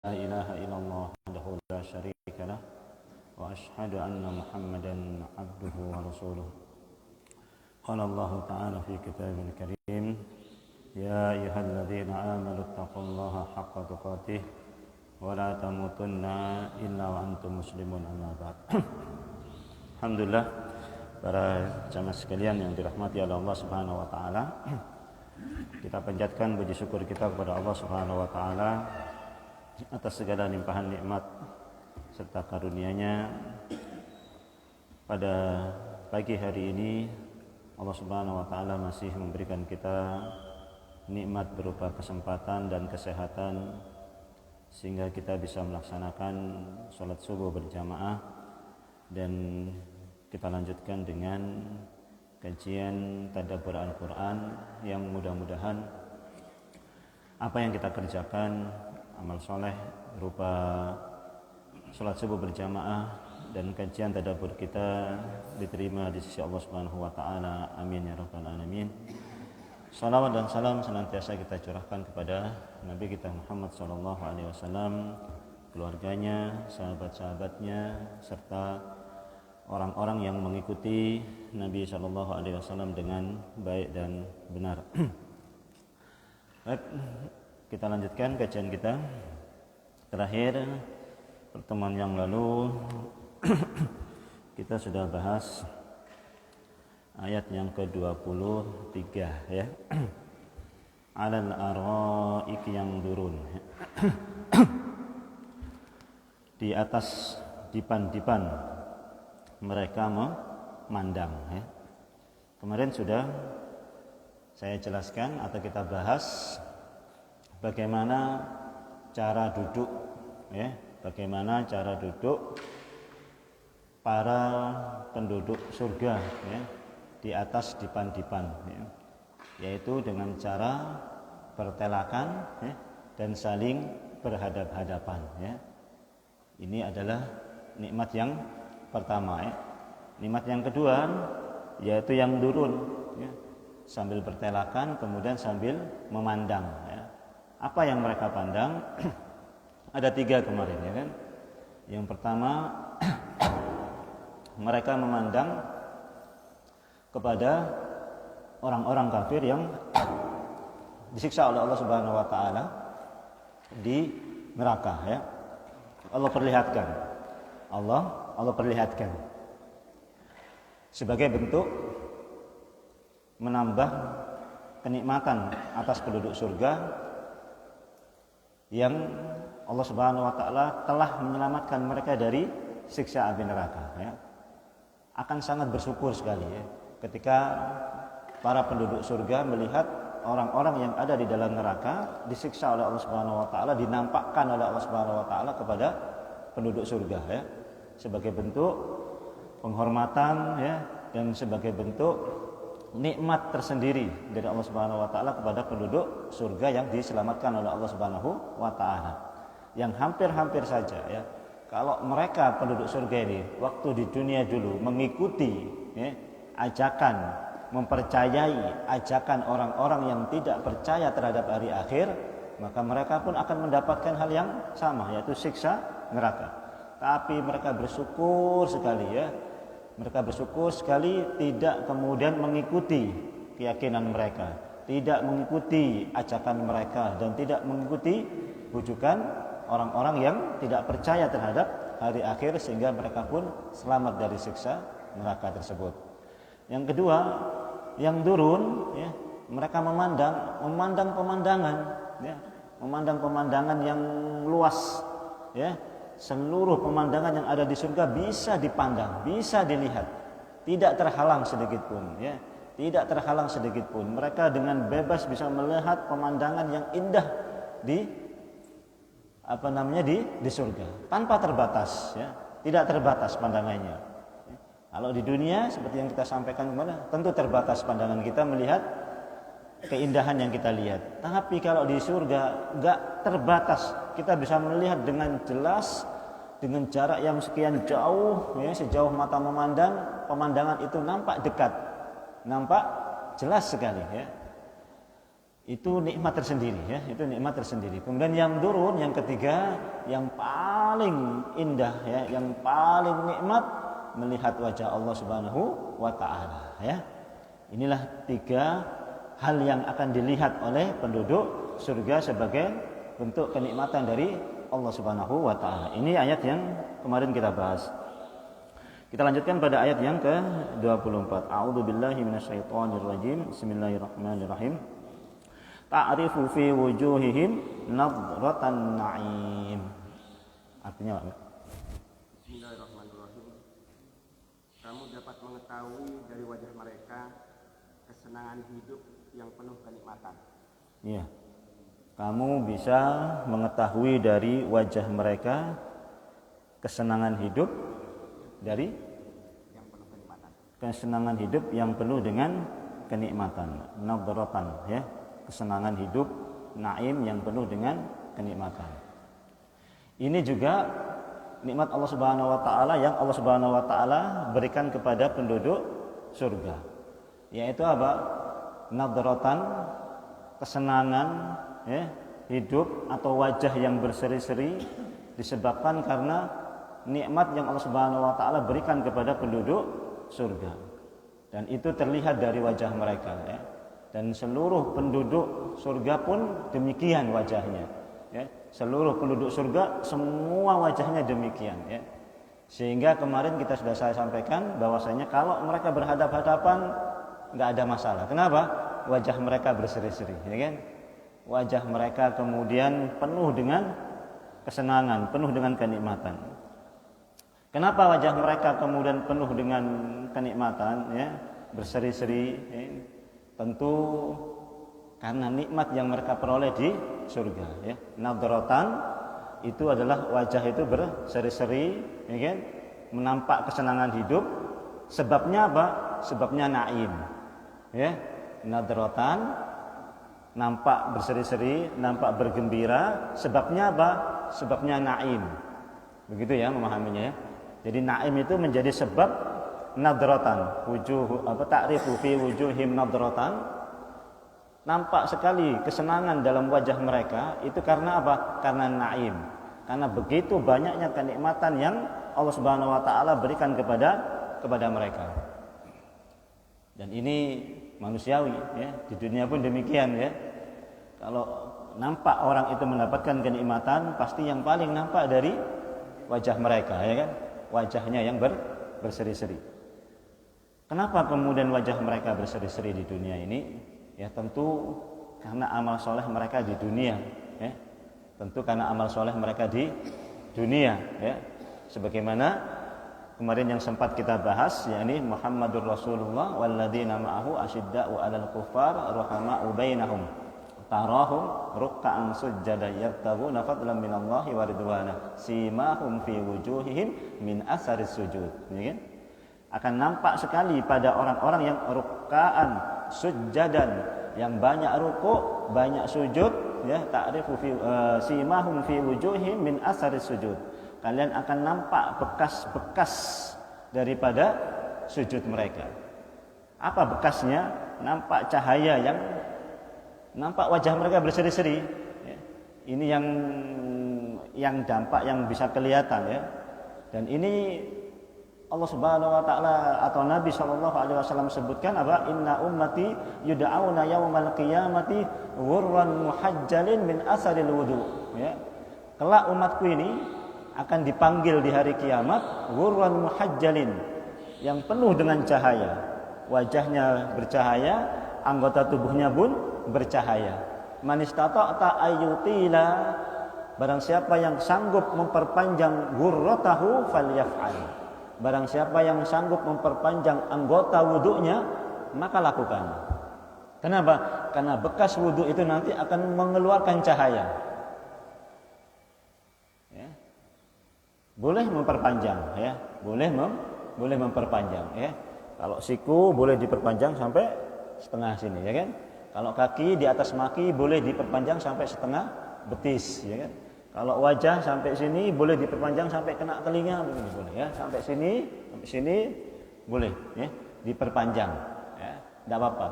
لا إله إلا الله وحده لا شريك له وأشهد أن محمدا عبده ورسوله. قال الله تعالى في كتابه الكريم: يا أيها الذين آمنوا اتقوا الله حق تقاته ولا تموتن إلا وأنتم مسلمون. أما بعد. Alhamdulillah, para jamaah sekalian yang dirahmati oleh Allah Subhanahu wa taala. Kita panjatkan puji syukur kita kepada Allah Subhanahu wa taala atas segala limpahan nikmat serta karunia-Nya. Pada pagi hari ini Allah Subhanahu wa taala masih memberikan kita nikmat berupa kesempatan dan kesehatan sehingga kita bisa melaksanakan sholat subuh berjamaah, dan kita lanjutkan dengan kajian tadabbur Al-Quran yang mudah-mudahan apa yang kita kerjakan, amal soleh berupa sholat subuh berjamaah dan kajian tadabbur kita diterima di sisi Allah Subhanahu wa taala. Amin ya rabbal alamin. Salawat dan salam senantiasa kita curahkan kepada Nabi kita Muhammad sallallahu alaihi wasallam, keluarganya, sahabat-sahabatnya, serta orang-orang yang mengikuti Nabi sallallahu alaihi wasallam dengan baik dan benar. Baik, kita lanjutkan kajian kita. Terakhir pertemuan yang lalu kita sudah bahas ayat yang ke-23 ya. Alal araik yang durun. Di atas dipan-dipan mereka memandang ya. Kemarin sudah saya jelaskan atau kita bahas bagaimana cara duduk ya, bagaimana cara duduk para penduduk surga ya, di atas dipan-dipan ya, yaitu dengan cara bertelakan ya, dan saling berhadap-hadapan ya. Ini adalah nikmat yang pertama ya. Nikmat yang kedua yaitu yang durun ya, sambil bertelakan kemudian sambil memandang ya. Apa yang mereka pandang? Ada 3 kemarin ya kan. Yang pertama mereka memandang kepada orang-orang kafir yang disiksa oleh Allah Subhanahu wa taala di neraka ya. Allah perlihatkan sebagai bentuk menambah kenikmatan atas penduduk surga yang Allah Subhanahu wa taala telah menyelamatkan mereka dari siksa api neraka ya. Akan sangat bersyukur sekali ya ketika para penduduk surga melihat orang-orang yang ada di dalam neraka disiksa oleh Allah Subhanahu wa taala, dinampakkan oleh Allah Subhanahu wa taala kepada penduduk surga ya, sebagai bentuk penghormatan ya, dan sebagai bentuk nikmat tersendiri dari Allah Subhanahu wa taala kepada penduduk surga yang diselamatkan oleh Allah Subhanahu wa taala. Yang hampir-hampir saja ya, kalau mereka penduduk surga ini waktu di dunia dulu mengikuti ya, ajakan, mempercayai ajakan orang-orang yang tidak percaya terhadap hari akhir, maka mereka pun akan mendapatkan hal yang sama, yaitu siksa neraka. Tapi mereka bersyukur sekali ya, mereka bersyukur sekali tidak kemudian mengikuti keyakinan mereka, tidak mengikuti ajakan mereka, dan tidak mengikuti bujukan orang-orang yang tidak percaya terhadap hari akhir, sehingga mereka pun selamat dari siksa neraka tersebut. Yang kedua, yang durun ya, mereka memandang pemandangan ya, memandang pemandangan yang luas ya. Seluruh pemandangan yang ada di surga bisa dipandang, bisa dilihat, tidak terhalang sedikit pun ya, tidak terhalang sedikit pun. Mereka dengan bebas bisa melihat pemandangan yang indah di di surga tanpa terbatas ya, tidak terbatas pandangannya. Kalau di dunia seperti yang kita sampaikan kemarin, tentu terbatas pandangan kita melihat keindahan yang kita lihat. Tapi kalau di surga enggak terbatas, kita bisa melihat dengan jelas, dengan jarak yang sekian jauh ya, sejauh mata memandang, pemandangan itu nampak dekat, nampak jelas sekali ya. Itu nikmat tersendiri ya, itu nikmat tersendiri. Kemudian yang turun, yang ketiga, yang paling indah ya, yang paling nikmat melihat wajah Allah Subhanahu wa taala ya. Inilah tiga hal yang akan dilihat oleh penduduk surga sebagai bentuk kenikmatan dari Allah Subhanahu wa taala. Ini ayat yang kemarin kita bahas. Kita lanjutkan pada ayat yang ke-24. A'udzubillahi minasyaitonirrajim. Bismillahirrahmanirrahim. Ta'rifu fi wujuhihim nadratan na'im. Artinya apa? Bismillahirrahmanirrahim. Kamu dapat mengetahui dari wajah mereka kesenangan hidup yang penuh kenikmatan. Iya. Kamu bisa mengetahui dari wajah mereka kesenangan hidup dari yang penuh kenikmatan. Kesenangan hidup yang penuh dengan kenikmatan. Nadratan ya. Kesenangan hidup naim yang penuh dengan kenikmatan. Ini juga nikmat Allah Subhanahu wa taala yang Allah Subhanahu wa taala berikan kepada penduduk surga. Yaitu apa? Nadratan, kesenangan ya, hidup atau wajah yang berseri-seri disebabkan karena nikmat yang Allah Subhanahu wa taala berikan kepada penduduk surga. Dan itu terlihat dari wajah mereka ya. Dan seluruh penduduk surga pun demikian wajahnya ya. Seluruh penduduk surga semua wajahnya demikian ya. Sehingga kemarin kita sudah saya sampaikan bahwasanya kalau mereka berhadap-hadapan enggak ada masalah. Kenapa? Wajah mereka berseri-seri ya kan? Wajah mereka kemudian penuh dengan kesenangan, penuh dengan kenikmatan. Kenapa wajah mereka kemudian penuh dengan kenikmatan ya, berseri-seri ya? Tentu karena nikmat yang mereka peroleh di surga ya. Nadratan itu adalah wajah itu berseri-seri ya kan? Menampak kesenangan hidup. Sebabnya apa? Sebabnya naim ya. Nadratan nampak berseri-seri, nampak bergembira. Sebabnya apa? Sebabnya naim. Begitu ya memahaminya ya. Jadi naim itu menjadi sebab nadratan, ta'rifu fi wujuhim nadratan. Nampak sekali kesenangan dalam wajah mereka itu karena apa? Karena naim. Karena begitu banyaknya kenikmatan yang Allah Subhanahu wa taala berikan kepada mereka. Dan ini manusiawi ya, di dunia pun demikian ya. Kalau nampak orang itu mendapatkan kenikmatan, pasti yang paling nampak dari wajah mereka ya kan? Wajahnya yang berseri-seri. Kenapa kemudian wajah mereka berseri-seri di dunia ini? Ya tentu karena amal soleh mereka di dunia. Ya. Tentu karena amal soleh mereka di dunia. Ya. Sebagaimana kemarin yang sempat kita bahas, yakni Muhammadur Rasulullah walladzina ma'ahu asyidda'u 'alal kuffar rahama'u bainahum. Tarahum ruk'an sujjada yabtaghuna fadlan minallahi wa ridwana. Simahum fi wujuhihim min asaris sujud. Ya kan? Akan nampak sekali pada orang-orang yang ruk'an sujjadan, yang banyak rukuk, banyak sujud ya, ta'rifu fi simahum fi wujuhihim min asaris sujud. Kalian akan nampak bekas-bekas daripada sujud mereka. Apa bekasnya? Nampak cahaya nampak wajah mereka berseri-seri ya. Ini yang dampak yang bisa kelihatan ya. Dan ini Allah Subhanahu wa taala atau Nabi sallallahu alaihi wasallam sebutkan apa? Inna ummati yud'auna yaumal qiyamati ghurran muhajjalin min asaril wudu ya. Kelak umatku ini akan dipanggil di hari kiamat ghurran muhajjalin, yang penuh dengan cahaya. Wajahnya bercahaya, anggota tubuhnya pun bercahaya. Man istata'ta ayyutila, barang siapa yang sanggup memperpanjang ghurratahu falyaf'al. Barang siapa yang sanggup memperpanjang anggota wudunya, maka lakukan. Kenapa? Karena bekas wudu itu nanti akan mengeluarkan cahaya. Ya. Boleh memperpanjang, ya. Boleh memperpanjang, ya. Kalau siku boleh diperpanjang sampai setengah sini, ya kan? Kalau kaki di atas maki boleh diperpanjang sampai setengah betis, ya kan? Kalau wajah sampai sini boleh diperpanjang sampai kena telinga, boleh ya. Sampai sini boleh ya, diperpanjang ya. Enggak apa-apa.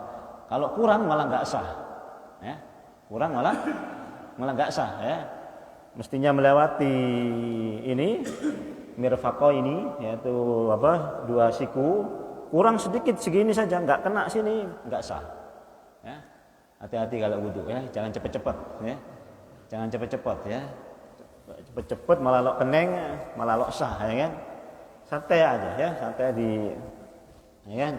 Kalau kurang malah enggak sah. ya. Kurang malah enggak sah ya. Mestinya melewati ini mirfaqo ini, yaitu apa, 2 siku, kurang sedikit segini saja enggak kena sini, enggak sah ya. Hati-hati kalau wudu ya, jangan cepet-cepet ya. Jangan cepet-cepet ya. Cepet-cepet malah lok keneng, malah lok sah ya kan. Santai aja ya, santai ya kan.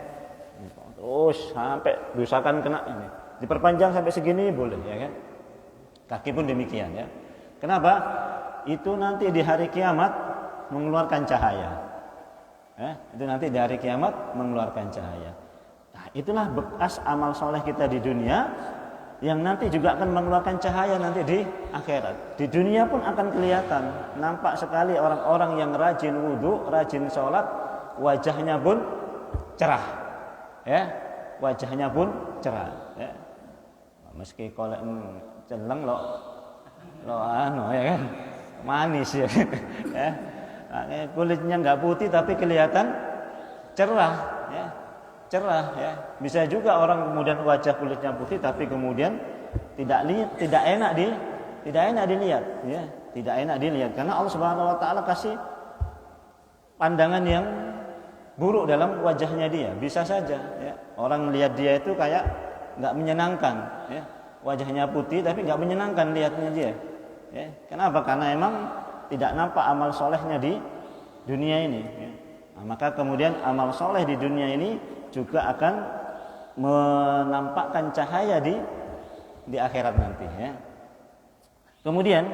Terus sampai diusahakan kena ini. Diperpanjang sampai segini boleh ya kan. Kaki pun demikian ya. Kenapa? Itu nanti di hari kiamat mengeluarkan cahaya. Ya, itu nanti di hari kiamat mengeluarkan cahaya. Nah, itulah bekas amal soleh kita di dunia yang nanti juga akan mengeluarkan cahaya nanti di akhirat. Di dunia pun akan kelihatan, nampak sekali orang-orang yang rajin wudu, rajin sholat, wajahnya pun cerah, ya, wajahnya pun cerah. Ya. Meski kolek celeng lo anu ya kan, manis ya, ya. Kulitnya nggak putih tapi kelihatan cerah, ya. Cerah ya. Bisa juga orang kemudian wajah kulitnya putih tapi kemudian tidak enak dilihat ya, tidak enak dilihat karena Allah Subhanahu wa taala kasih pandangan yang buruk dalam wajahnya dia. Bisa saja ya, orang melihat dia itu kayak enggak menyenangkan ya. Wajahnya putih tapi enggak menyenangkan lihatnya dia. Ya. Kenapa? Karena emang tidak nampak amal solehnya di dunia ini ya. Nah, maka kemudian amal soleh di dunia ini juga akan menampakkan cahaya di akhirat nanti ya. Kemudian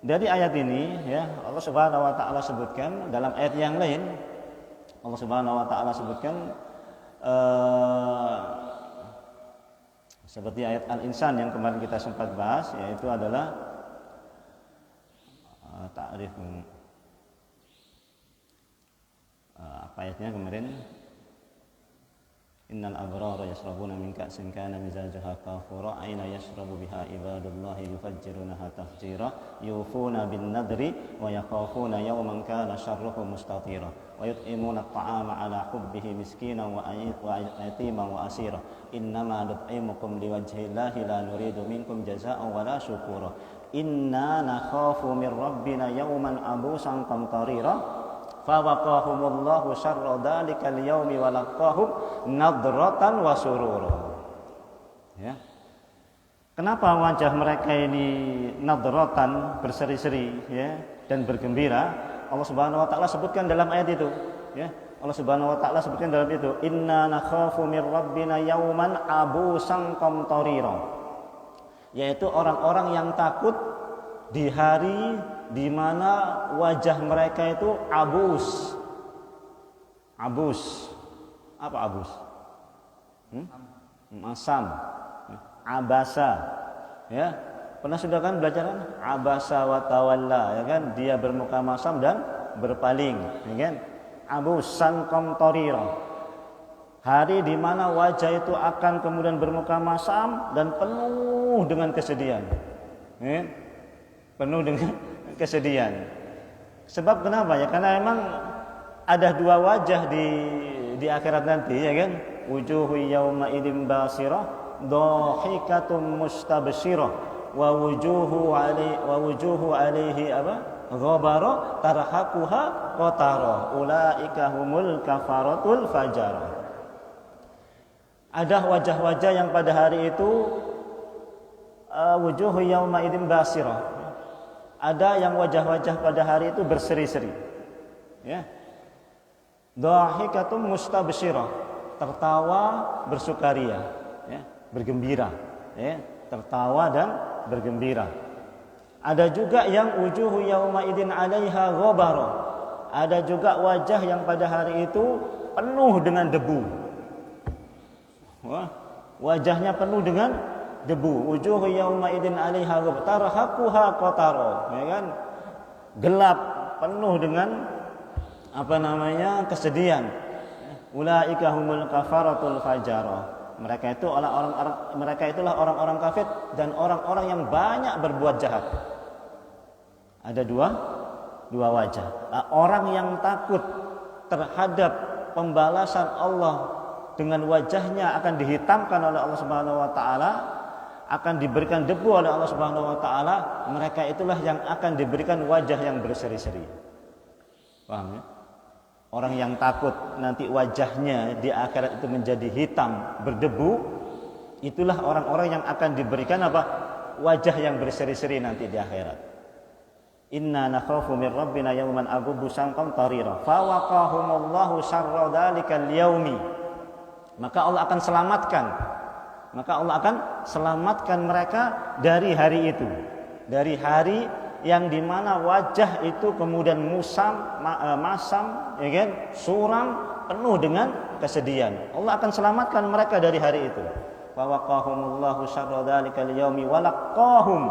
dari ayat ini ya, Allah Subhanahu wa taala sebutkan dalam ayat yang lain, Allah Subhanahu wa taala sebutkan seperti ayat Al-Insan yang kemarin kita sempat bahas, yaitu adalah ta'rif apa ayatnya kemarin, innal abrara yashrabuna min ka'sin kana mizajuha kafura aina yashrabu biha ibadullahi yufajjirunaha tafjira yufuna bin nadri wa yakhafuna yawman kana syarruhu mustatira wa yut'imuna at'ama ala hubbihi miskinan wa yatiman wa asira innama nut'imukum liwajhillahi la nuridu minkum jazaa'an wa la syukura inna nakhafu min rabbina yawman abusan qamtarira fawaqahumullahu syarra dzalikal yaumi wa laqahum nadratan wa surura. Ya. Kenapa wajah mereka ini nadratan, berseri-seri ya dan bergembira? Allah Subhanahu wa taala sebutkan dalam ayat itu, ya. Allah Subhanahu wa taala sebutkan dalam itu, inna nakhafu mir rabbina yauman abusan qamtarira. Yaitu orang-orang yang takut di hari di mana wajah mereka itu abus. Abus. Apa abus? Masam. Abasa. Ya. Pernah sudah kan belajar abasa wa tawalla, ya kan? Dia bermuka masam dan berpaling, ya kan? Abusan qamtarira. Hari di mana wajah itu akan kemudian bermuka masam dan penuh dengan kesedihan. Ya. Penuh dengan kesedihan. Sebab kenapa ya? Karena emang ada 2 wajah di akhirat nanti, ya kan? Wujuhu yauma idzin basirah, dhahikatum mustabshirah, wa wujuhu alaihi apa? Ghabara tarhaquha qatara. Ulaika humul kafaratul fajar. Ada wajah-wajah yang pada hari itu wujuhu yauma idzin basirah. Ada yang wajah-wajah pada hari itu berseri-seri. Ya. Dhahikatum mustabshirah, tertawa bersukaria, ya, bergembira, ya, tertawa dan bergembira. Ada juga yang wujuhu yauma idzin 'alaiha ghabara. Ada juga wajah yang pada hari itu penuh dengan debu. Wah, wajahnya penuh dengan debu. Wujuhu yauma idzin 'alaiha ghabara tarhaquha qatara, ya kan? Gelap, penuh dengan kesedihan. Ulaika humul kafaratul fajara. Mereka itulah orang-orang kafir dan orang-orang yang banyak berbuat jahat. Ada dua wajah. Orang yang takut terhadap pembalasan Allah dengan wajahnya akan dihitamkan oleh Allah Subhanahu wa taala, akan diberikan debu oleh Allah Subhanahu wa taala, mereka itulah yang akan diberikan wajah yang berseri-seri. Paham ya? Orang yang takut nanti wajahnya di akhirat itu menjadi hitam, berdebu, itulah orang-orang yang akan diberikan apa? Wajah yang berseri-seri nanti di akhirat. Inna nakhafu min rabbina yawman aghubbu samqam tarira fa waqahumullahu syarra dzalikal yaumi. Maka Allah akan selamatkan mereka dari hari itu, dari hari yang dimana wajah itu kemudian masam, ya kan, suram, penuh dengan kesedihan. Allah akan selamatkan mereka dari hari itu. Fa waqahumullahu syarra dzalikal yaumi wa laqahum,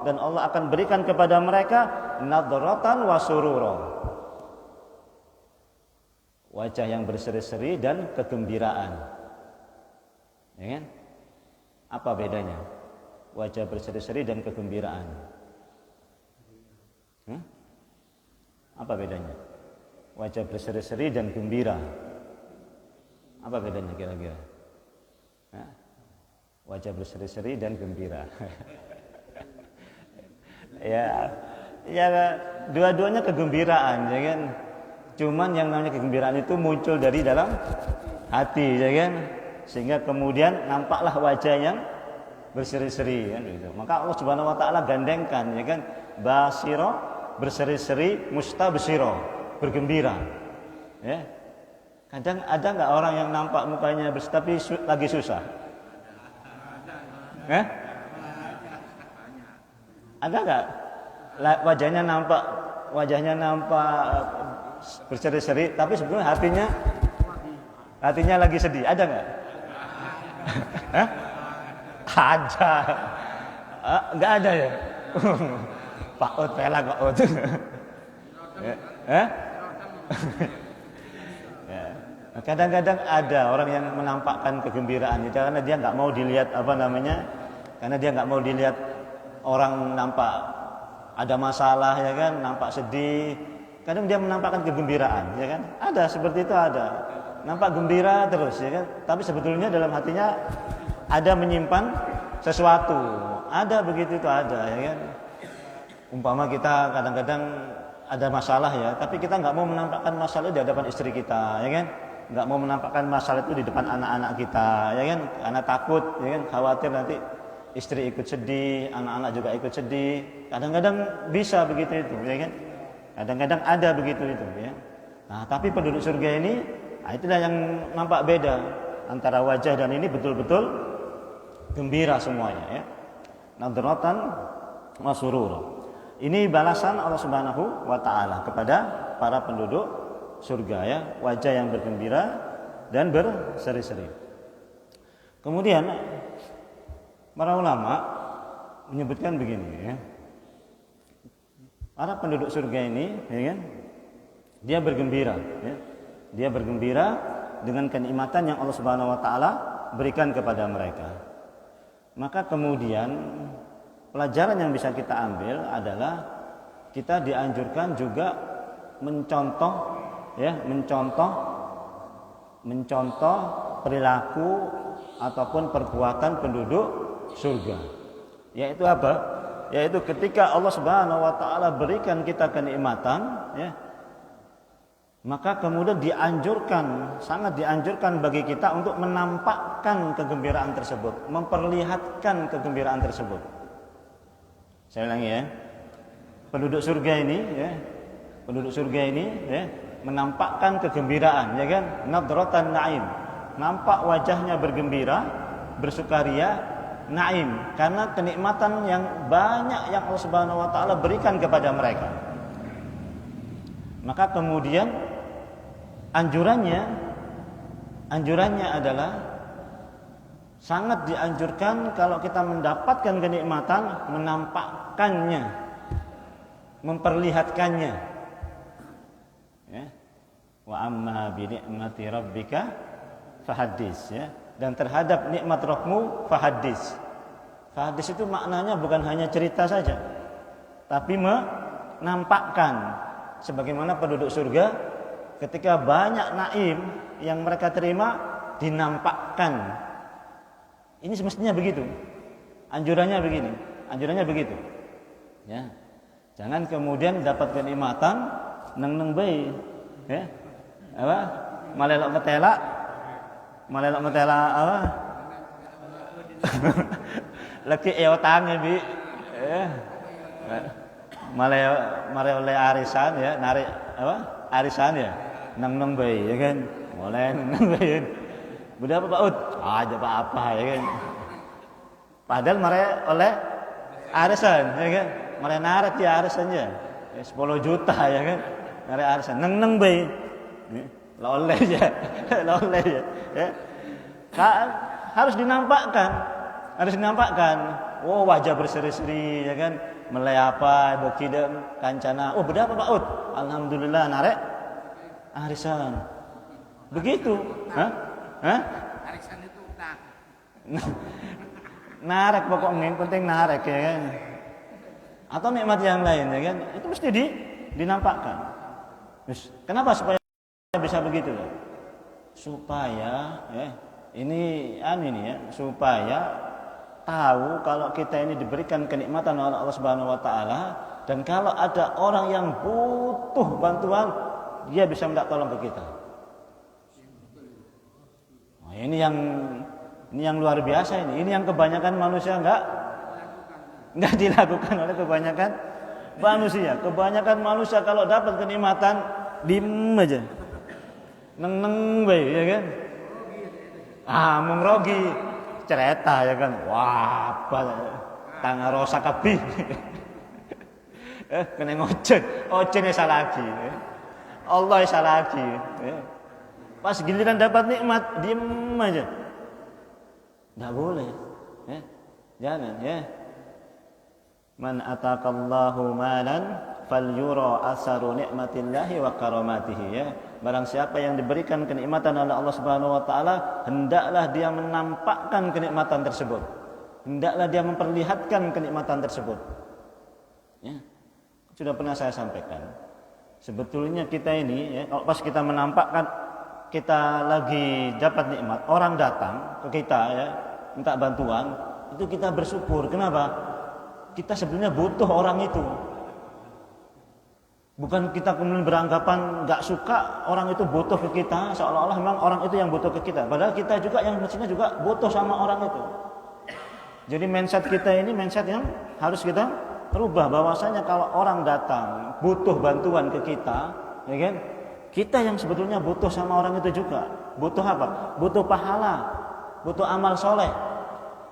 dan Allah akan berikan kepada mereka nadratan wa surura, wajah yang berseri-seri dan kegembiraan. Ya kan? Apa bedanya wajah berseri-seri dan kegembiraan? Apa bedanya wajah berseri-seri dan gembira? Apa bedanya kira-kira? Wajah berseri-seri dan gembira. ya dua-duanya kegembiraan, ya kan? Cuman yang namanya kegembiraan itu muncul dari dalam hati, ya kan? Sehingga kemudian nampaklah wajah yang berseri-seri, kan gitu. Maka Allah Subhanahu wa taala gandengkan, ya kan? Basira, berseri-seri, mustabsira, bergembira. Ya. Kadang ada enggak orang yang nampak mukanya tapi lagi susah? Ada enggak? Wajahnya nampak berseri-seri, tapi sebetulnya hatinya lagi sedih. Ada enggak? Ada. Enggak ada ya? Pak Ut pela kok Ut. Kadang-kadang ada orang yang menampakkan kegembiraan itu karena dia enggak mau dilihat karena dia enggak mau dilihat orang nampak ada masalah, ya kan, nampak sedih. Kadang dia menampakkan kegembiraan, ya kan? Ada seperti itu, ada. Nampak gembira terus, ya kan? Tapi sebetulnya dalam hatinya ada menyimpan sesuatu. Ada begitu, itu ada, ya kan? Umpama kita kadang-kadang ada masalah, ya, tapi kita enggak mau menampakkan masalah di hadapan istri kita, ya kan? Enggak mau menampakkan masalah itu di depan anak-anak kita, ya kan? Karena takut, ya kan? Khawatir nanti istri ikut sedih, anak-anak juga ikut sedih. Kadang-kadang bisa begitu itu, ya kan? Kadang-kadang ada begitu itu, ya. Nah, tapi penduduk surga ini, itulah yang nampak beda antara wajah dan ini betul-betul gembira semuanya, ya. Nadratan wa surura. Ini balasan Allah Subhanahu wa taala kepada para penduduk surga, ya, wajah yang bergembira dan berseri-seri. Kemudian para ulama menyebutkan begini, ya. Para penduduk surga ini, ya kan, dia bergembira, ya. Dia bergembira dengan kenikmatan yang Allah Subhanahu wa taala berikan kepada mereka. Maka kemudian pelajaran yang bisa kita ambil adalah kita dianjurkan juga mencontoh perilaku ataupun perbuatan penduduk surga. Yaitu apa? Yaitu ketika Allah Subhanahu wa taala berikan kita kenikmatan, ya, maka kemudian sangat dianjurkan bagi kita untuk menampakkan kegembiraan tersebut, memperlihatkan kegembiraan tersebut. Saya ulangi, ya. Penduduk surga ini, ya, menampakkan kegembiraan, ya kan? Nadratan na'im. Nampak wajahnya bergembira, bersukaria, naim, karena kenikmatan yang banyak yang Allah Subhanahu wa taala berikan kepada mereka. Maka kemudian anjurannya adalah sangat dianjurkan kalau kita mendapatkan kenikmatan menampakkannya, memperlihatkannya. Ya. Wa amma bi ni'mati rabbika fahaddits, ya. Dan terhadap nikmat Rabbmu fahaddits. Fahaddits itu maknanya bukan hanya cerita saja, tapi menampakkan. Sebagaimana penduduk surga ketika banyak naim yang mereka terima dinampakkan. Ini semestinya begitu. Anjurannya begini, anjurannya begitu. Ya. Jangan kemudian dapat kenikmatan neng bae. Ya. Apa? Malelok ngetela apa? Lagi eotange bi. Ya. Male oleh arisan ya, narik apa? Arisan ya. Neng bae ya kan. Mulai neng bae. Berapa Pak Ud? Aja apa ya kan. Padahal mereka oleh arisan ya kan. Mereka narik ya arisannya. 10 juta ya kan. Narik arisan. Neng bae. Loleh ya. Loleh ya. Ya. Harus dinampakkan. Harus dinampakkan. Oh, wajah berseri-seri ya kan. Melai apa, bekidem, kancana. Oh, berapa Pak Ud? Alhamdulillah narik arisan. Begitu. Hah? Arisan itu utang. Narek pokoknya, yang penting narek ya kan. Atau nikmat yang lain ya kan. Itu mesti dinampakkan. Terus, kenapa supaya bisa begitu? Supaya ya, ini ya, supaya tahu kalau kita ini diberikan kenikmatan oleh Allah Subhanahu wa taala, dan kalau ada orang yang butuh bantuan, dia bisa minta tolong ke kita. Nah, ini yang luar biasa ini. Ini yang kebanyakan manusia enggak dilakukan oleh kebanyakan manusia. Kebanyakan manusia kalau dapat kenikmatan diem aja. Neng bae ya kan. Mengrogi cerita ya kan. Wah, tangan rosa kabeh. Kena ngocen salah lagi. Allah salah lagi. Pas giliran dapat nikmat diem aja. Enggak boleh. Jangan ya. Man atakallahu malan falyura asaru nikmatillahi wa karamatihi ya. Barang siapa yang diberikan kenikmatan oleh Allah Subhanahu wa taala, hendaklah dia menampakkan kenikmatan tersebut. Hendaklah dia memperlihatkan kenikmatan tersebut. Ya. Sudah pernah saya sampaikan. Sebetulnya kita ini ya, kalau pas kita menampakkan kita lagi dapat nikmat, orang datang ke kita ya, minta bantuan, itu kita bersyukur. Kenapa? Kita sebenarnya butuh orang itu. Bukan kita kemudian beranggapan nggak suka orang itu butuh ke kita, seolah-olah memang orang itu yang butuh ke kita. Padahal kita juga yang mestinya juga butuh sama orang itu. Jadi mindset kita ini mindset yang harus kita rubah, bahwasanya kalau orang datang butuh bantuan ke kita, ya kan? Kita yang sebetulnya butuh sama orang itu juga. Butuh apa? Butuh pahala, butuh amal soleh.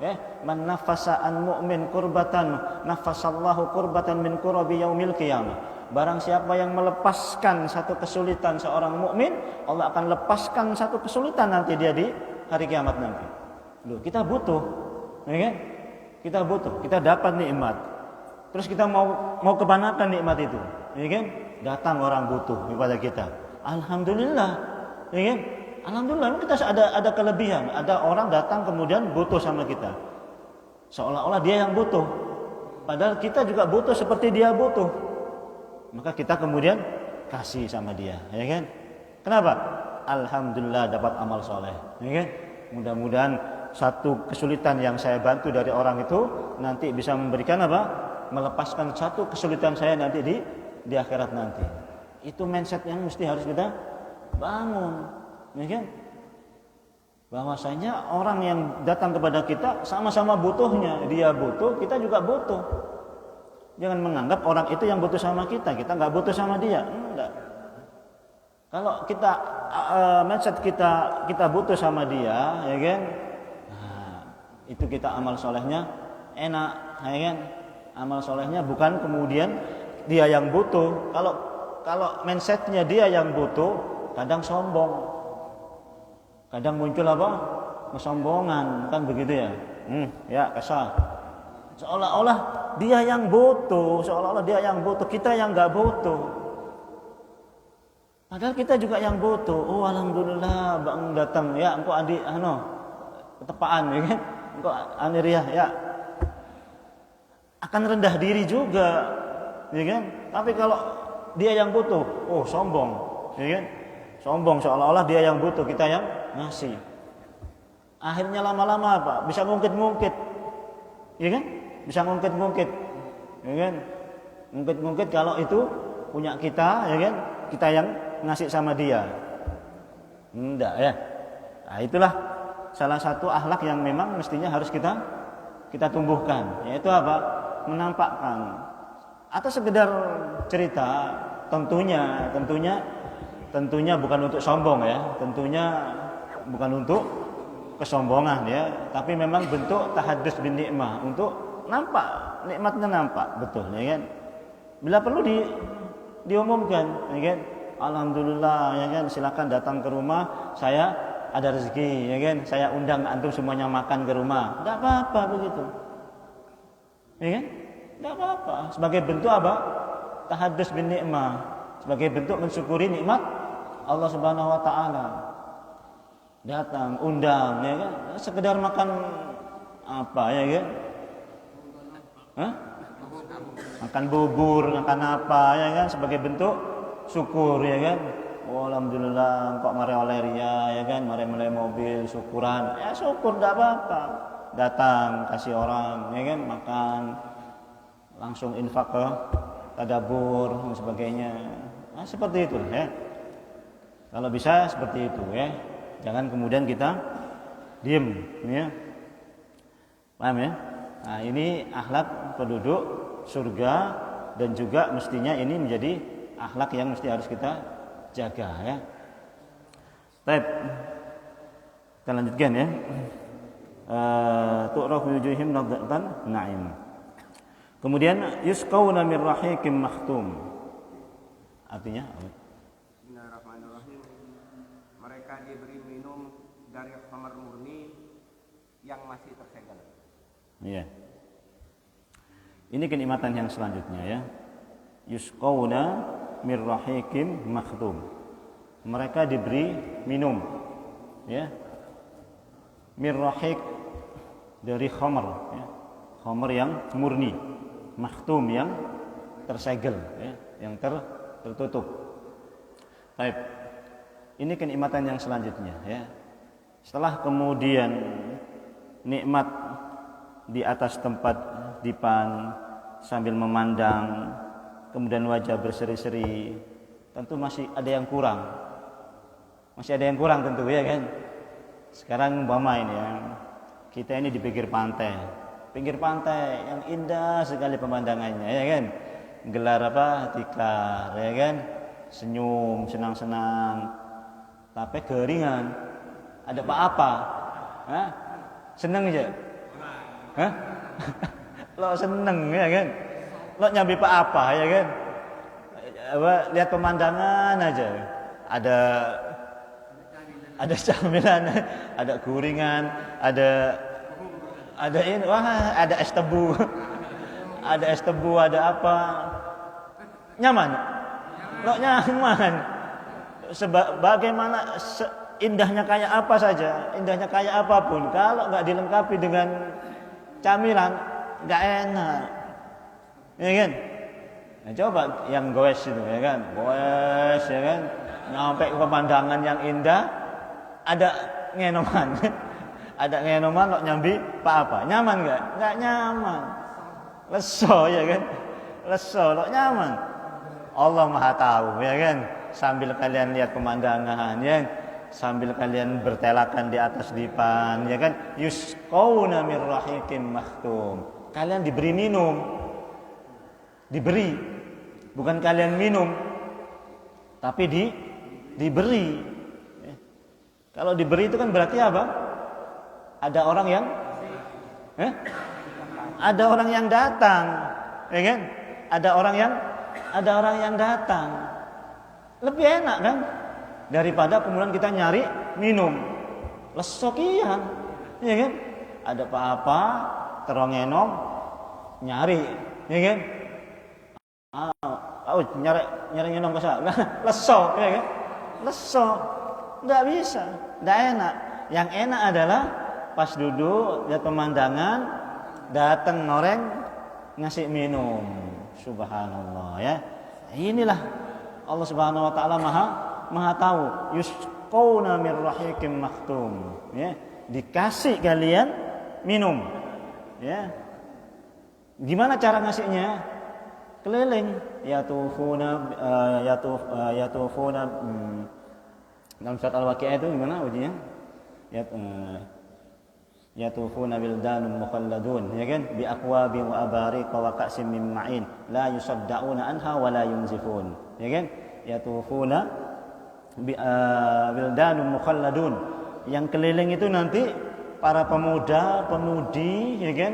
Ya, man nafasa an mu'min kurbatan nafasallahu kurbatan min kurabi yaumil qiyamah. Barang siapa yang melepaskan satu kesulitan seorang mukmin, Allah akan lepaskan satu kesulitan nanti dia di hari kiamat nanti. Loh, kita butuh, ya kan? Kita butuh, kita dapat nikmat. Terus kita mau kemanakan nikmat itu, ya kan? Datang orang butuh kepada kita. Alhamdulillah, ya kan? Alhamdulillah kita ada kelebihan, ada orang datang kemudian butuh sama kita. Seolah-olah dia yang butuh. Padahal kita juga butuh seperti dia butuh. Maka kita kemudian kasih sama dia, ya kan? Kenapa? Alhamdulillah dapat amal soleh, ya kan? Mudah-mudahan satu kesulitan yang saya bantu dari orang itu nanti bisa memberikan apa? Melepaskan satu kesulitan saya nanti di akhirat nanti. Itu mindset yang mesti harus kita bangun, ya kan? Bahwasanya orang yang datang kepada kita sama-sama butuhnya, dia butuh, kita juga butuh. Jangan menganggap orang itu yang butuh sama kita nggak butuh sama dia. Enggak. Kalau kita mindset kita butuh sama dia, ya kan? Nah, itu kita amal solehnya enak, ya kan? Amal solehnya bukan kemudian dia yang butuh. Kalau mindsetnya dia yang butuh, kadang sombong, kadang muncul apa? Kesombongan, kan begitu ya? Ya kesal. Seolah-olah dia yang butuh, kita yang nggak butuh. Padahal kita juga yang butuh. Oh, alhamdulillah, bang datang ya, engkau adi ketepaan ya kan? Engkau aniriyah ya. Akan rendah diri juga, ya kan? Tapi kalau dia yang butuh, oh sombong, ya kan? Sombong seolah-olah dia yang butuh, kita yang ngasih. Akhirnya lama-lama apa? Bisa ngungkit-ngungkit. ya kan? Bisa ngungkit-ngungkit, ya kan? Ngungkit-ngungkit kalau itu punya kita, ya kan? Kita yang ngasih sama dia. Enggak ya. Nah, itulah salah satu akhlak yang memang mestinya harus kita tumbuhkan, yaitu apa? Menampakkan atau sekedar cerita, tentunya bukan untuk sombong ya, tentunya bukan untuk kesombongan ya, tapi memang bentuk tahaddus bin nikmah, untuk nampak nikmatnya, nampak betul ya kan. Bila perlu diumumkan ya kan, alhamdulillah ya kan, silakan datang ke rumah saya, ada rezeki ya kan, saya undang antum semuanya makan ke rumah, enggak apa-apa begitu ya kan, enggak apa-apa, sebagai bentuk apa? Tahaddus bin nikmah, sebagai bentuk mensyukuri nikmat Allah Subhanahu wa taala. Datang, undang ya kan, sekedar makan apa ya kan? Hah? Makan bubur, makan apa ya kan, sebagai bentuk syukur ya kan. Oh, alhamdulillah kok mare oleh ria ya kan, mare mobil syukuran. Ya syukur enggak apa-apa. Datang kasih orang ya kan, makan, langsung infak ke tadabur dan sebagainya. Nah, seperti itu ya. Kalau bisa seperti itu ya. Jangan kemudian kita diem ya. Paham ya? Nah, ini akhlak penduduk surga, dan juga mestinya ini menjadi akhlak yang mesti harus kita jaga ya. Baik. Kita lanjutkan ya. Tu'rafu wujuhihim nadratan na'im. Kemudian yusqawna min rahiqim makhtum. Artinya Bismillahirrahmanirrahim. Mereka diberi minum dari khamar murni yang masih tersegel. Iya. Ini kenikmatan yang selanjutnya ya. Yusqawna min rahiqim makhtum. Mereka diberi minum ya. Min rahiq dari khamar ya. Khamar yang murni, makhtum yang tersegel ya, yang tertutup. Baik. Ini kenikmatan yang selanjutnya ya. Setelah kemudian nikmat di atas tempat dipan sambil memandang, kemudian wajah berseri-seri, tentu masih ada yang kurang. Masih ada yang kurang tentu ya kan. Sekarang umpama ini ya, kita ini di pinggir pantai yang indah sekali pemandangannya ya kan. Gelar apa? Tikar ya kan. Senyum, senang-senang. Tapi keringan. Ada apa-apa? Hah? Seneng aja? Hah? Lo seneng ya kan? Lo nyambi apa ya kan? Lihat pemandangan aja. Ada camilan, ada gorengan, ada ini, wah, ada es tebu. Ada es tebu, ada apa? Nyaman. Lo nyaman. Bagaimana indahnya kayak apa saja, indahnya kayak apapun, kalau enggak dilengkapi dengan camilan, enggak enak. Ya kan? Nah, coba yang goes itu ya kan, goes ya kan, nyampe ke pemandangan yang indah, ada ngenoman, ada ngenoman lo nyambi apa? Nyaman nggak? Nggak nyaman, leso ya kan, leso lo nyaman. Allah Maha tahu ya kan, sambil kalian lihat pemandangan ya, sambil kalian bertelakan di atas dipan ya kan, yusqawna min rahiqim makhtum. Kalian diberi minum. Diberi, bukan kalian minum, tapi diberi. Kalau diberi itu kan berarti apa? Ada orang yang, ada orang yang datang, ya kan? Ada orang yang datang. Lebih enak kan? Daripada kemudian kita nyari minum, lesokian, ya kan? Ada apa-apa, terongenom, nyari, ya kan? Nyari nyenong kesal, leso, ya kan? Leso, nggak bisa, nggak enak. Yang enak adalah pas duduk lihat pemandangan, datang noreng ngasih minum. Subhanallah ya. Inilah Allah Subhanahu Wa Taala maha tahu. Yusqawna min rahiqim makhtum. Ya, dikasih kalian minum. Ya, Gimana cara ngasihnya? Keliling, yatufuna dalam surat Al-Waqiah itu gimana ujinya? Yatufuna wildanun mukhalladun, ya kan? Bi aqwabi wa abariqa wa ka'sim min ma'in la yusaddauna anha wa la yunzifun, ya kan? Yatufuna bi wildanun mukhalladun. Yang keliling itu nanti para pemuda, pemudi, ya kan?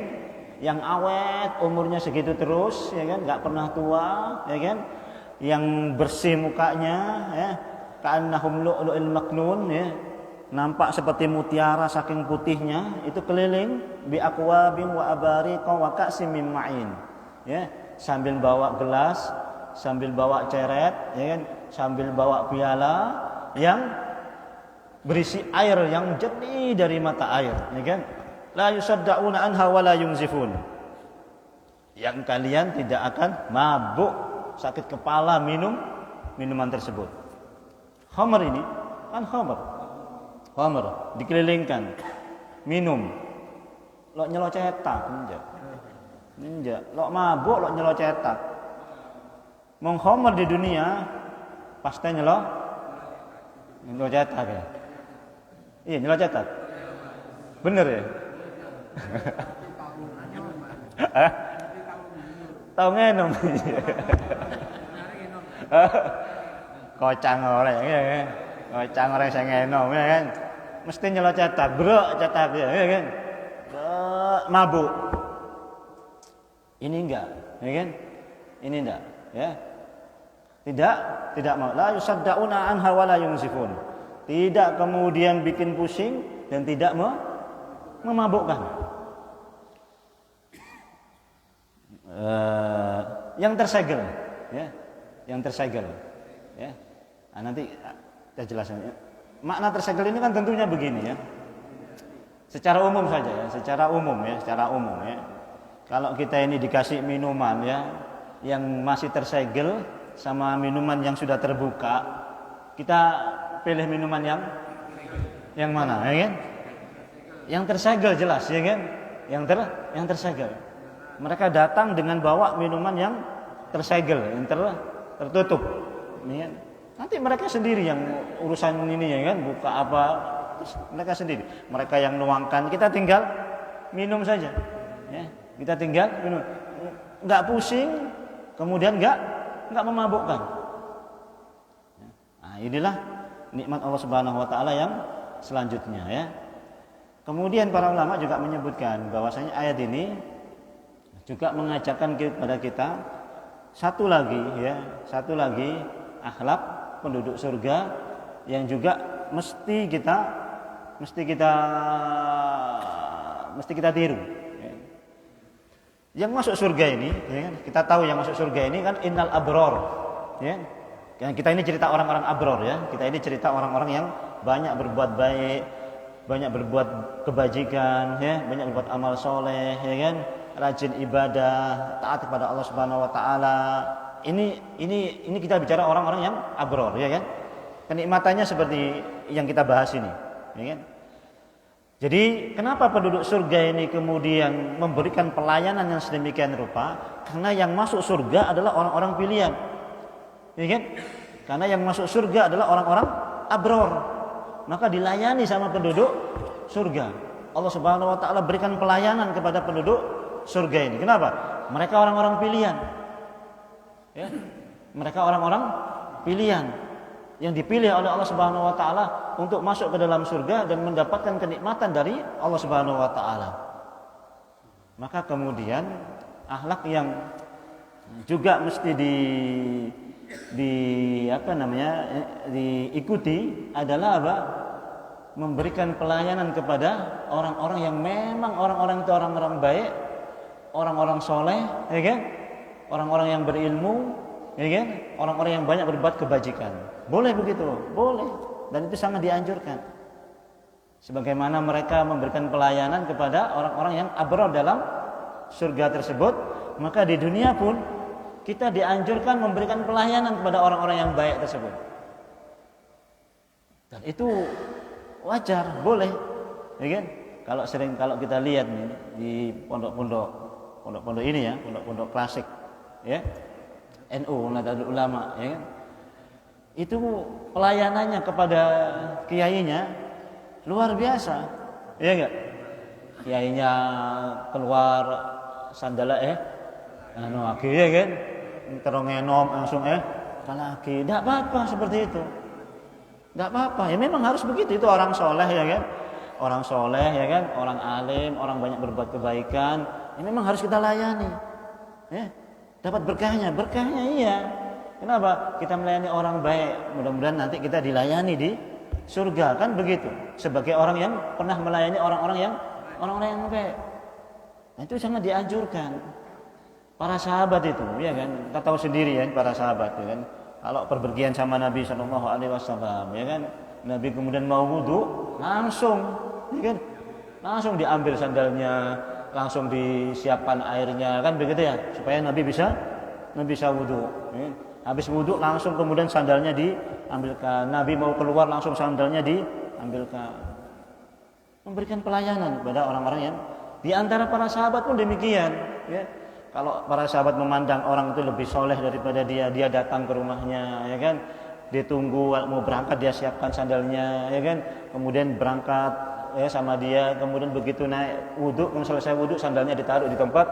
Yang awet, umurnya segitu terus, ya kan, nggak pernah tua, ya kan, yang bersih mukanya, ya, ka'annahum lu'lu'il maknun, ya, nampak seperti mutiara saking putihnya, itu keliling bi aqwabin wa abariqa wa ka'sim min ma'in, ya, sambil bawa gelas, sambil bawa ceret, ya kan, sambil bawa piala yang berisi air yang jernih dari mata air, ya kan. La yusaddauna anha wa la yunzifun. Yang kalian tidak akan mabuk, sakit kepala minum minuman tersebut. Khamr ini kan khamr dikelilingkan minum. Lo nyelocetak enggak. Lo mabuk lo nyelocetak. Mong khamr di dunia pasti nyelocetak ya. Iya nyelocetak. Bener ya? Tahu ngenom. Kocang orang ya. Kocang orang sing ngenom ya kan. Mesti nyelocetak, bro cetak ya kan. Mabuk. Ini enggak, ya kan? Ini enggak, ya. Tidak mau. La yusaddauna anha wa la yunzifun. Tidak kemudian bikin pusing dan tidak memabukkan. Yang tersegel, ya, yang tersegel, ya. Nah, nanti saya jelaskan. Ya. Makna tersegel ini kan tentunya begini, ya. Secara umum saja, ya, secara umum, ya. Kalau kita ini dikasih minuman, ya, yang masih tersegel sama minuman yang sudah terbuka, kita pilih minuman yang mana, ya kan? Yang tersegel jelas, ya kan? Yang tersegel. Mereka datang dengan bawa minuman yang tersegel, yang tertutup. Ya kan? Nanti mereka sendiri yang urusan ini, ya kan? Buka apa, terus mereka sendiri. Mereka yang nuangkan, kita tinggal minum saja. Ya, kita tinggal minum. Enggak pusing, kemudian enggak memabukkan. Nah, inilah nikmat Allah Subhanahu wa taala yang selanjutnya, ya. Kemudian para ulama juga menyebutkan bahwasanya ayat ini juga mengajarkan kepada kita satu lagi akhlak penduduk surga yang juga mesti kita tiru. Ya. Yang masuk surga ini, ya kan? Kita tahu yang masuk surga ini kan innal abror, ya. Yang kita ini cerita orang-orang abror, ya. Kita ini cerita orang-orang yang banyak berbuat baik, banyak berbuat kebajikan, ya, banyak berbuat amal soleh, ya kan, rajin ibadah, taat kepada Allah Subhanahu Wa Taala. Ini kita bicara orang-orang yang abror, ya kan. Kenikmatannya seperti yang kita bahas ini, ya kan. Jadi kenapa penduduk surga ini kemudian memberikan pelayanan yang sedemikian rupa? Karena yang masuk surga adalah orang-orang pilihan, ya kan. Karena yang masuk surga adalah orang-orang abror, maka dilayani sama penduduk surga. Allah Subhanahu Wa Taala berikan pelayanan kepada penduduk surga ini. Kenapa? Mereka orang-orang pilihan, ya. Mereka orang-orang pilihan yang dipilih oleh Allah Subhanahu Wa Taala untuk masuk ke dalam surga dan mendapatkan kenikmatan dari Allah Subhanahu Wa Taala. Maka kemudian akhlak yang juga mesti diikuti adalah apa? Memberikan pelayanan kepada orang-orang yang memang orang-orang itu orang-orang baik, orang-orang soleh, ya kan? Orang-orang yang berilmu, ya kan? Orang-orang yang banyak berbuat kebajikan. Boleh begitu, boleh, dan itu sangat dianjurkan. Sebagaimana mereka memberikan pelayanan kepada orang-orang yang abror dalam surga tersebut, maka di dunia pun kita dianjurkan memberikan pelayanan kepada orang-orang yang baik tersebut. Dan itu wajar, boleh, ya kan? Kalau kita lihat nih di pondok-pondok pondok-pondok ini ya, pondok-pondok klasik ya, NU, Nahdlatul Ulama ya kan. Itu pelayanannya kepada kiainya luar biasa, ya enggak? Kiainya keluar sandala lagi ya kan, terongenom langsung lagi, tidak apa-apa seperti itu, tidak apa-apa. Ya memang harus begitu, itu orang soleh ya kan, orang soleh ya kan, orang alim, orang banyak berbuat kebaikan, ya memang harus kita layani, ya dapat berkahnya iya. Kenapa? Kita melayani orang baik, mudah-mudahan nanti kita dilayani di surga kan begitu. Sebagai orang yang pernah melayani orang-orang yang baik. Nah, itu sangat dianjurkan. Para sahabat itu, ya kan, kita tahu sendiri ya para sahabat, ya kan. Kalau perpergian sama Nabi SAW, ya kan, Nabi kemudian mau wudu, langsung, ya kan, langsung diambil sandalnya, langsung disiapkan airnya, kan begitu ya, supaya Nabi bisa wudu. Ya. Habis wudu langsung kemudian sandalnya diambilkan. Nabi mau keluar langsung sandalnya diambilkan. Memberikan pelayanan kepada orang-orang yang di antara para sahabat pun demikian. Ya. Kalau para sahabat memandang orang itu lebih soleh daripada dia datang ke rumahnya, ya kan? Dia tunggu mau berangkat, dia siapkan sandalnya, ya kan? Kemudian berangkat ya sama dia, kemudian begitu naik wudu, selesai wudu sandalnya ditaruh di tempat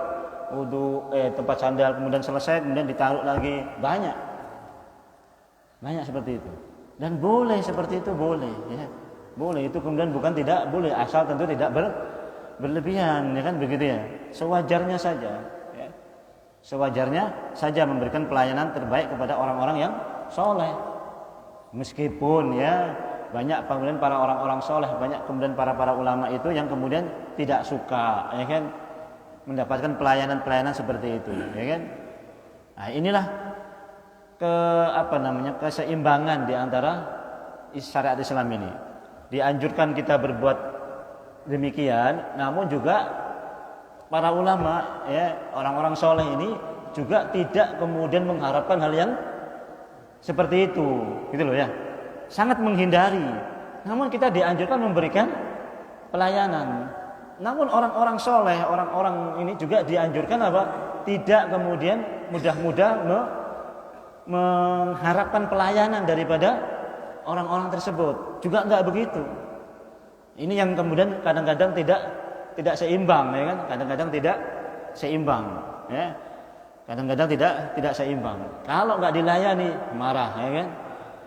wudu, tempat sandal, kemudian selesai, kemudian ditaruh lagi. Banyak seperti itu. Dan boleh seperti itu, boleh ya. Boleh itu, kemudian bukan tidak boleh, asal tentu tidak berlebihan, ya kan begitu ya. Sewajarnya saja ya. Sewajarnya saja memberikan pelayanan terbaik kepada orang-orang yang soleh. Meskipun ya banyak kemudian para orang-orang soleh, banyak kemudian para ulama itu yang kemudian tidak suka, ya kan, mendapatkan pelayanan seperti itu, ya kan? Nah, inilah keseimbangan di antara syariat Islam ini. Dianjurkan kita berbuat demikian, namun juga para ulama, ya, orang-orang soleh ini juga tidak kemudian mengharapkan hal yang seperti itu, gitu loh ya. Sangat menghindari. Namun kita dianjurkan memberikan pelayanan. Namun orang-orang soleh, orang-orang ini juga dianjurkan apa? Tidak kemudian mudah-mudah mengharapkan pelayanan daripada orang-orang tersebut. Juga enggak begitu. Ini yang kemudian kadang-kadang tidak seimbang, ya kan? Kadang-kadang tidak seimbang, ya. Kadang-kadang tidak seimbang. Kalau enggak dilayani, marah, ya kan?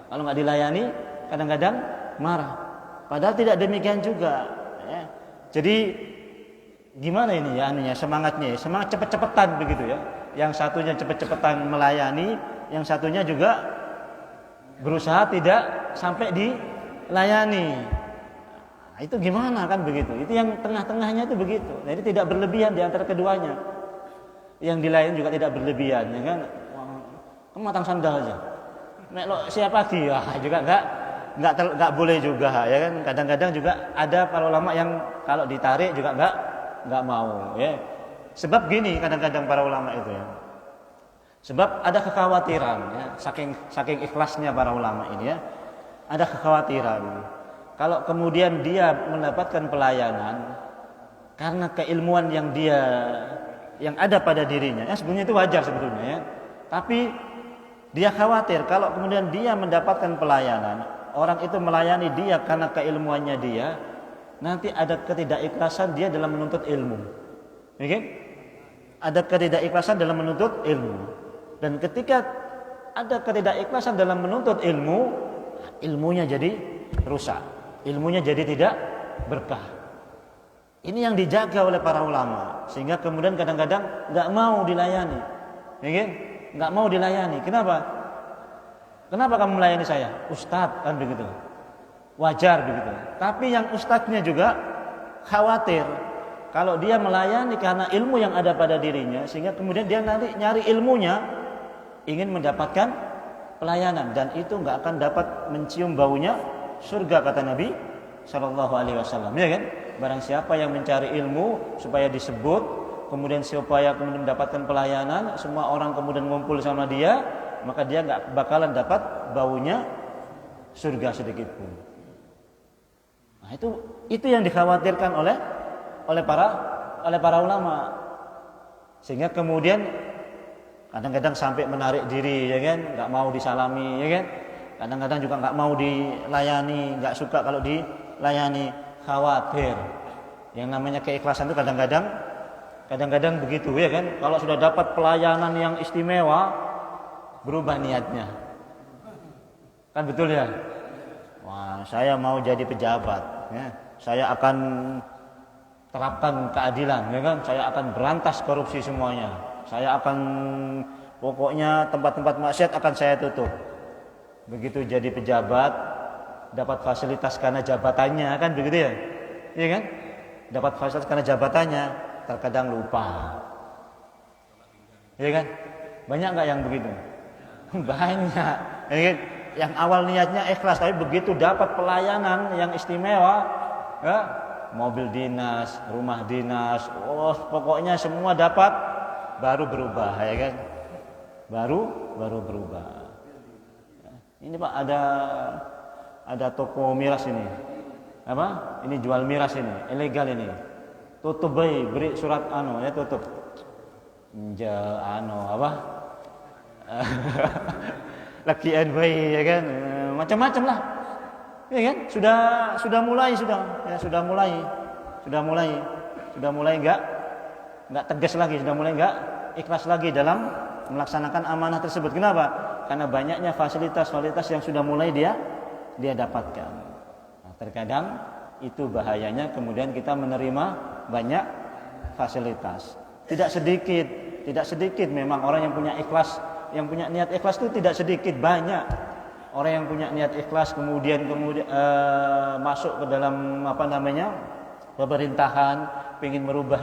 Kalau enggak dilayani, kadang-kadang marah. Padahal tidak demikian juga, ya. Jadi gimana ini ya anunya, semangatnya, semangat cepet-cepetan begitu ya. Yang satunya cepet-cepetan melayani, yang satunya juga berusaha tidak sampai dilayani. Nah, itu gimana kan begitu? Itu yang tengah-tengahnya itu begitu. Jadi tidak berlebihan di antara keduanya. Yang dilayani juga tidak berlebihan, ya kan? Kematang sandal aja. Nek siapa lagi ya juga enggak boleh juga, ya kan? Kadang-kadang juga ada para ulama yang kalau ditarik juga enggak mau, ya. Sebab gini kadang-kadang para ulama itu ya. Sebab ada kekhawatiran, ya, saking ikhlasnya para ulama ini ya. Ada kekhawatiran kalau kemudian dia mendapatkan pelayanan karena keilmuan yang ada pada dirinya, ya sebenarnya itu wajar sebetulnya ya. Tapi dia khawatir kalau kemudian dia mendapatkan pelayanan, orang itu melayani dia karena keilmuannya dia, nanti ada ketidakikhlasan dia dalam menuntut ilmu. Oke? Ada ketidakikhlasan dalam menuntut ilmu. Dan ketika ada ketidakikhlasan dalam menuntut ilmu, ilmunya jadi rusak. Ilmunya jadi tidak berkah. Ini yang dijaga oleh para ulama, sehingga kemudian kadang-kadang enggak mau dilayani. Ya kan? Enggak mau dilayani. Kenapa? Kenapa kamu melayani saya? Ustadz kan begitu. Wajar begitu. Tapi yang ustadznya juga khawatir kalau dia melayani karena ilmu yang ada pada dirinya, sehingga kemudian dia nanti nyari ilmunya ingin mendapatkan pelayanan, dan itu enggak akan dapat mencium baunya surga, kata Nabi sallallahu alaihi wasallam, ya kan? Barang siapa yang mencari ilmu supaya disebut, kemudian supaya kemudian mendapatkan pelayanan, semua orang kemudian ngumpul sama dia, maka dia enggak bakalan dapat baunya surga sedikit pun. Nah, itu yang dikhawatirkan oleh para ulama. Sehingga kemudian kadang-kadang sampai menarik diri, ya kan, nggak mau disalami, ya kan. Kadang-kadang juga nggak mau dilayani, nggak suka kalau dilayani, khawatir. Yang namanya keikhlasan itu kadang-kadang begitu, ya kan. Kalau sudah dapat pelayanan yang istimewa, berubah niatnya. Kan betul ya? Wah, saya mau jadi pejabat, ya. Saya akan terapkan keadilan, ya kan? Saya akan berantas korupsi semuanya. Saya akan, pokoknya tempat-tempat maksiat akan saya tutup. Begitu jadi pejabat, dapat fasilitas karena jabatannya, kan begitu ya? Iya kan? Dapat fasilitas karena jabatannya, terkadang lupa. Iya kan? Banyak nggak yang begitu? Banyak. Ya kan? Yang awal niatnya ikhlas, tapi begitu dapat pelayanan yang istimewa, ya, mobil dinas, rumah dinas, pokoknya semua dapat, baru berubah, ya kan? Baru berubah. Ini Pak, ada toko miras ini. Apa? Ini jual miras ini, ilegal ini. Tutup beri surat ya tutup. Apa? Lakian bayi, ya kan, macam-macam lah, ya kan, sudah mulai nggak tegas lagi, sudah mulai nggak ikhlas lagi dalam melaksanakan amanah tersebut. Kenapa? Karena banyaknya fasilitas yang sudah mulai dia dapatkan. Nah, terkadang itu bahayanya kemudian kita menerima banyak fasilitas. Tidak sedikit memang orang yang punya ikhlas, yang punya niat ikhlas itu tidak sedikit, banyak orang yang punya niat ikhlas kemudian masuk ke dalam pemerintahan, pengen merubah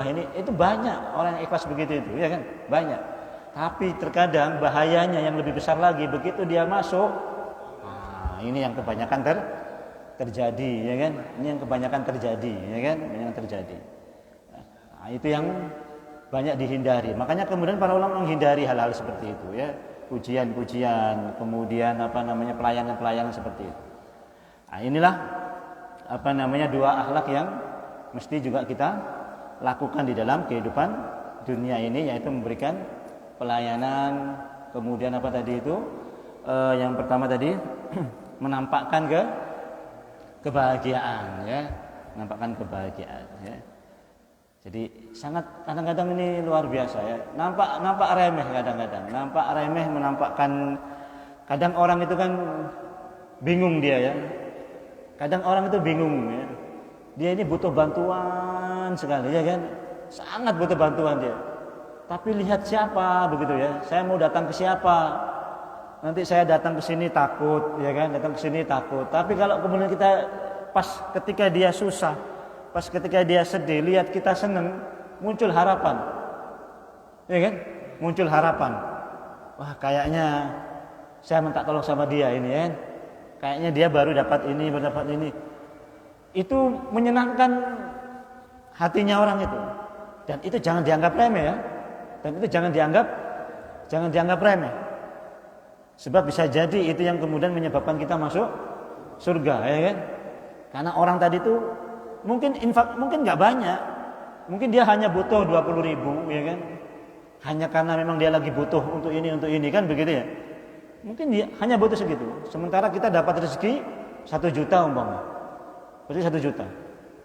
ini, itu banyak orang yang ikhlas begitu itu, ya kan, banyak. Tapi terkadang bahayanya yang lebih besar lagi, begitu dia masuk, ini yang kebanyakan terjadi, ya kan, ini yang kebanyakan terjadi, ya kan, Nah, itu yang banyak dihindari. Makanya kemudian para ulama menghindari hal-hal seperti itu, ya. Pujian-pujian, kemudian pelayanan-pelayanan seperti itu. Nah, inilah dua akhlak yang mesti juga kita lakukan di dalam kehidupan dunia ini, yaitu memberikan pelayanan, kemudian yang pertama tadi menampakkan kebahagiaan, ya. Menampakkan kebahagiaan, ya. Jadi sangat kadang-kadang ini luar biasa, ya. Nampak remeh kadang-kadang. Menampakkan, kadang orang itu kan bingung dia, ya. Kadang orang itu bingung, ya. Dia ini butuh bantuan sekali, ya kan? Sangat butuh bantuan dia. Tapi lihat siapa begitu, ya. Saya mau datang ke siapa? Nanti saya datang ke sini takut, ya kan? Tapi kalau kemudian kita ketika dia susah, ketika dia sedih, lihat kita senang, muncul harapan, ya kan? Muncul harapan. Wah, kayaknya saya minta tolong sama dia ini, ya. Kayaknya dia baru dapat ini. Itu menyenangkan hatinya orang itu. Dan itu jangan dianggap remeh, ya. Jangan dianggap remeh. Sebab bisa jadi itu yang kemudian menyebabkan kita masuk surga, ya kan? Karena orang tadi itu mungkin nggak banyak, mungkin dia hanya butuh 20.000, ya kan, hanya karena memang dia lagi butuh untuk ini kan begitu, ya. Mungkin dia hanya butuh segitu, sementara kita dapat rezeki 1 juta umpama, berarti 1 juta,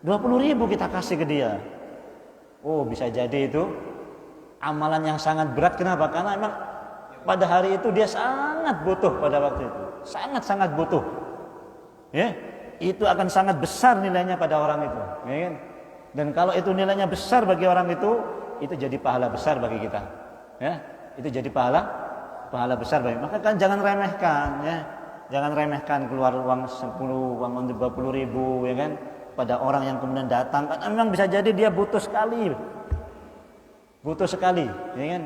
20.000 kita kasih ke dia. Oh, bisa jadi itu amalan yang sangat berat. Kenapa? Karena memang pada hari itu dia sangat butuh, pada waktu itu sangat butuh, ya. Itu akan sangat besar nilainya pada orang itu, ya kan? Dan kalau itu nilainya besar bagi orang itu jadi pahala besar bagi kita, ya. Itu jadi pahala besar bagi. Maka kan jangan remehkan, ya. Jangan remehkan keluar uang 20.000, ya kan, pada orang yang kemudian datang. Kan memang bisa jadi dia butuh sekali, ya kan?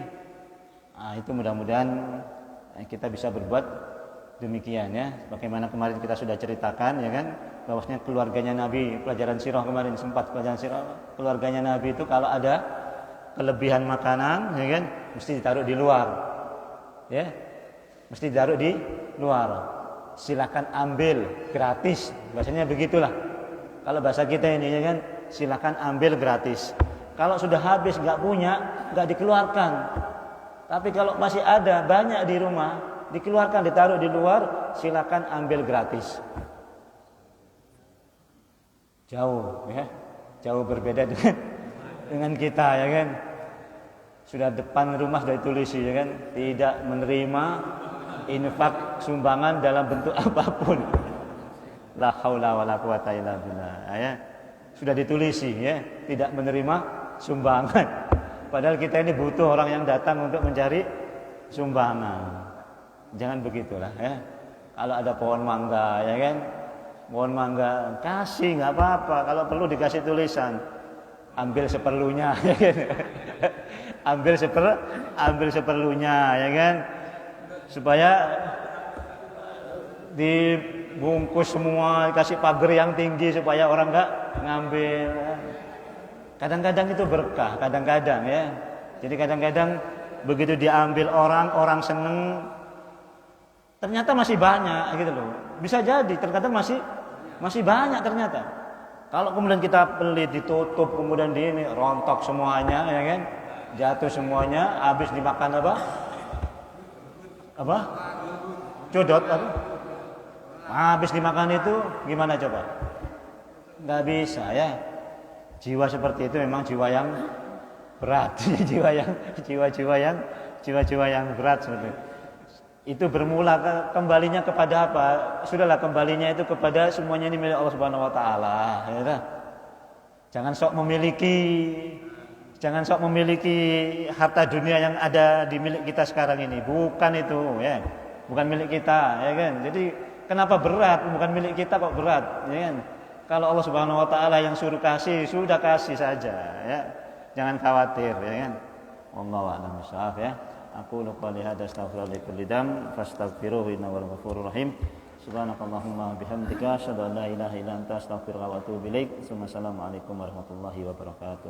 Nah, itu mudah-mudahan kita bisa berbuat demikian, ya. Bagaimana kemarin kita sudah ceritakan, ya kan, bahwasanya keluarganya Nabi, pelajaran sirah kemarin sempat pelajaran sirah, keluarganya Nabi itu kalau ada kelebihan makanan, ya kan, mesti ditaruh di luar, ya, mesti ditaruh di luar. Silakan ambil gratis, bahasanya begitulah. Kalau bahasa kita ini, ya kan, silakan ambil gratis. Kalau sudah habis nggak punya, nggak dikeluarkan. Tapi kalau masih ada banyak di rumah, dikeluarkan, ditaruh di luar, silakan ambil gratis. Jauh ya, jauh berbeda dengan kita ya kan. Sudah depan rumah sudah ditulis ya kan, tidak menerima infak sumbangan dalam bentuk apapun. La haula wala quwata illa billah ya. Sudah ditulis ya, tidak menerima sumbangan. Padahal kita ini butuh orang yang datang untuk mencari sumbangan. Jangan begitulah ya. Kalau ada pohon mangga ya kan, pohon mangga kasih nggak apa-apa. Kalau perlu dikasih tulisan, ambil seperlunya ya kan. ambil seperlunya ya kan. Supaya dibungkus semua, kasih pagar yang tinggi supaya orang nggak ngambil. Kadang-kadang itu berkah, kadang-kadang ya. Jadi kadang-kadang begitu diambil orang seneng, ternyata masih banyak gitu loh. Bisa jadi terkadang masih banyak ternyata. Kalau kemudian kita pelit, ditutup, kemudian di ini rontok semuanya ya kan, jatuh semuanya, habis dimakan apa? Codot apa? Habis dimakan itu gimana coba? Nggak bisa ya. Jiwa seperti itu memang jiwa yang berat, jiwa-jiwa yang berat seperti itu. Itu bermula kembalinya kepada apa? Sudahlah, kembalinya itu kepada semuanya ini milik Allah Subhanahu wa taala, ya. Jangan sok memiliki harta dunia yang ada di milik kita sekarang ini. Bukan itu, ya. Bukan milik kita, ya kan? Jadi kenapa berat? Bukan milik kita kok berat, ya kan? Kalau Allah Subhanahu wa taala yang suruh kasih, sudah kasih saja, ya. Jangan khawatir, ya kan? Wallahu a'lam bishawab, ya. Aku qouli hadza astaghfirullaha li kulli dam fastaghfiruhu innahu huwal ghafurur rahim. Subhanakallahumma bihamdika asyhadu an la ilaha illa anta astaghfiruka wa atubu ilaik. Assalamualaikum warahmatullahi wabarakatuh.